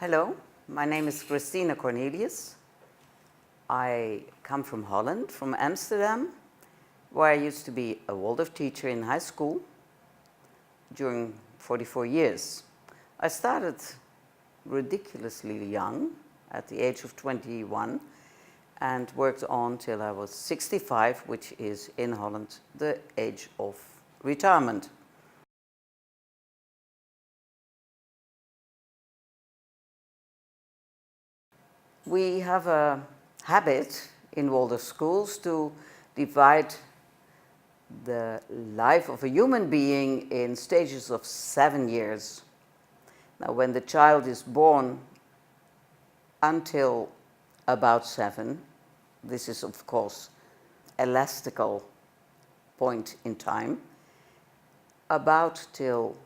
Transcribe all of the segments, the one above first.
Hello, my name is Christina Cornelius. I come from Holland, from Amsterdam, where I used to be a Waldorf teacher in high school during 44 years. I started ridiculously young, at the age of 21, and worked on till I was 65, which is in Holland the age of retirement. We have a habit in Waldorf schools to divide the life of a human being in stages of 7 years. Now, when the child is born until about 7, this is of course elastical point in time, about till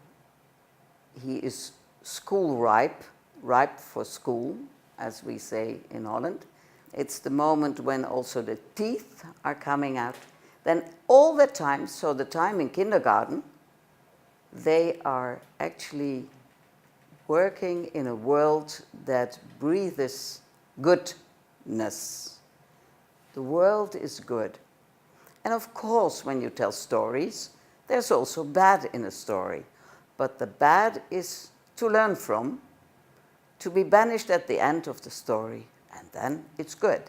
he is school ripe, ripe for school, as we say in Holland. It's the moment when also the teeth are coming out. Then all the time, so the time in kindergarten, they are actually working in a world that breathes goodness. The world is good. And of course, when you tell stories, there's also bad in a story. But the bad is to learn from, to be banished at the end of the story, and then it's good.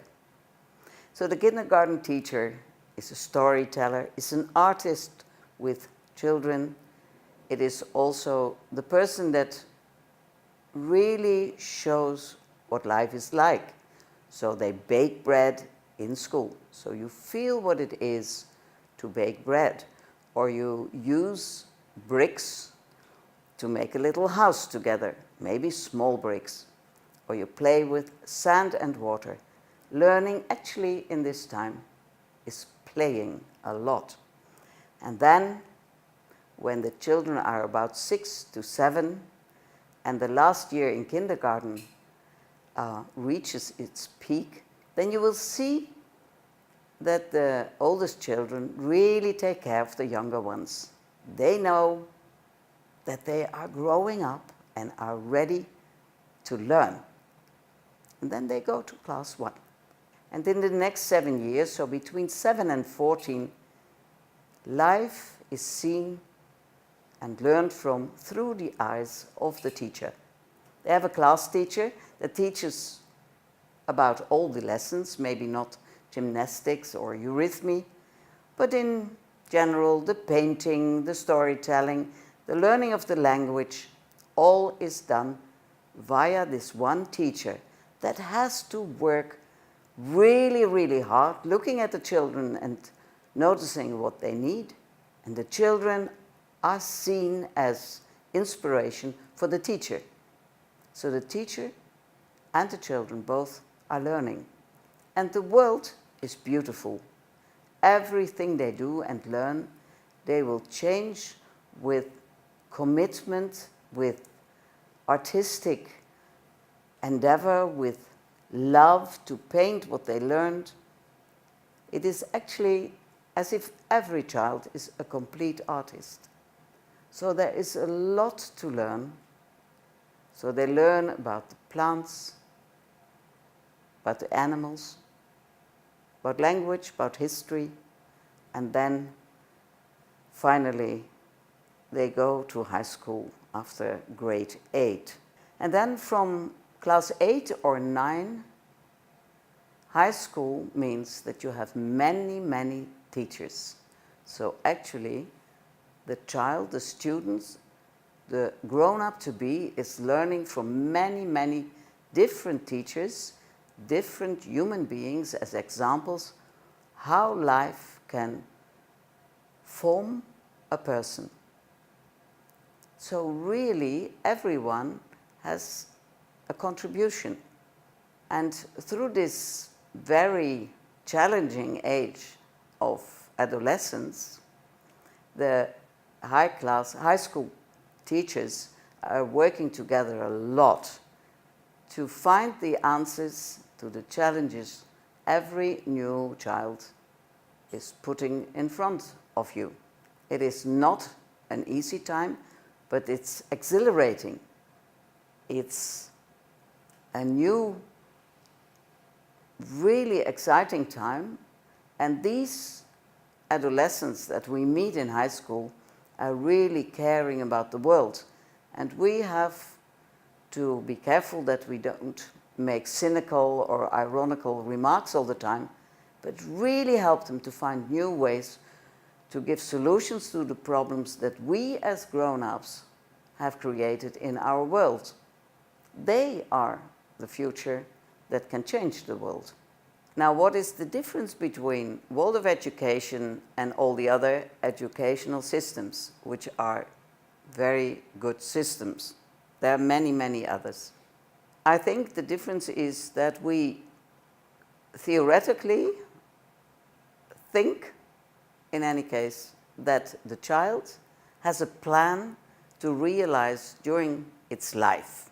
So the kindergarten teacher is a storyteller, is an artist with children. It is also the person that really shows what life is like. So they bake bread in school, so you feel what it is to bake bread, or you use bricks to make a little house together, maybe small bricks, or you play with sand and water. Learning actually in this time is playing a lot. And then when the children are about 6 to 7 and the last year in kindergarten reaches its peak, then you will see that the oldest children really take care of the younger ones. They know that they are growing up and are ready to learn. And then they go to class 1. And in the next 7 years, so between 7 and 14, life is seen and learned from through the eyes of the teacher. They have a class teacher that teaches about all the lessons, maybe not gymnastics or eurythmy, but in general, the painting, the storytelling, the learning of the language, all is done via this one teacher that has to work really, really hard, looking at the children and noticing what they need. And the children are seen as inspiration for the teacher. So the teacher and the children both are learning. And the world is beautiful. Everything they do and learn, they will change with commitment, with artistic endeavor, with love to paint what they learned. It is actually as if every child is a complete artist. So there is a lot to learn. So they learn about the plants, about the animals, about language, about history, and then finally they go to high school after grade 8. And then from class 8 or 9, high school means that you have many, many teachers. So actually, the child, the students, the grown-up to be is learning from many, many different teachers, different human beings as examples, how life can form a person. So really, everyone has a contribution. And through this very challenging age of adolescence, the high school teachers are working together a lot to find the answers to the challenges every new child is putting in front of you. It is not an easy time, but it's exhilarating. It's a new, really exciting time, and these adolescents that we meet in high school are really caring about the world. And we have to be careful that we don't make cynical or ironical remarks all the time, but really help them to find new ways to give solutions to the problems that we as grown-ups have created in our world. They are the future that can change the world. Now, what is the difference between Waldorf education and all the other educational systems, which are very good systems? There are many, many others. I think the difference is that we theoretically think, in any case, that the child has a plan to realize during its life.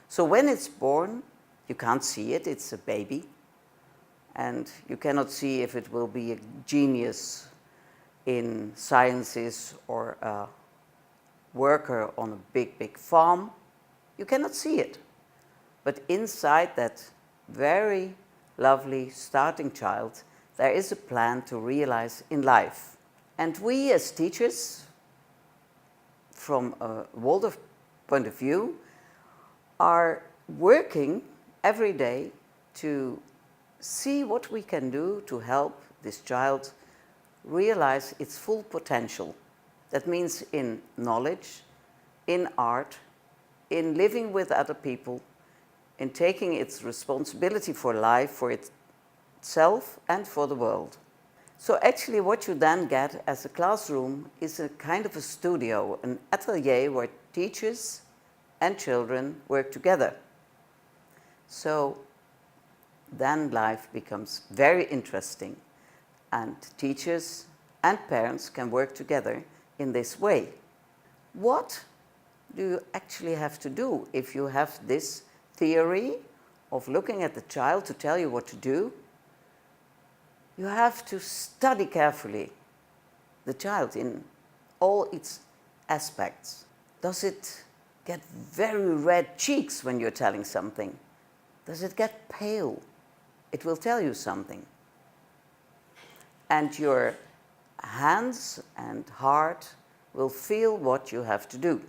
So when it's born, you can't see it, it's a baby, and you cannot see if it will be a genius in sciences or a worker on a big, big farm. You cannot see it. But inside that very lovely starting child, there is a plan to realize in life. And we as teachers, from a Waldorf point of view, are working every day to see what we can do to help this child realize its full potential. That means in knowledge, in art, in living with other people, in taking its responsibility for life, for itself and for the world. So actually what you then get as a classroom is a kind of a studio, an atelier where teachers and children work together. So then life becomes very interesting, and teachers and parents can work together in this way. What do you actually have to do if you have this theory of looking at the child to tell you what to do? You have to study carefully the child in all its aspects. Does it get very red cheeks when you're telling something? Does it get pale? It will tell you something. And your hands and heart will feel what you have to do.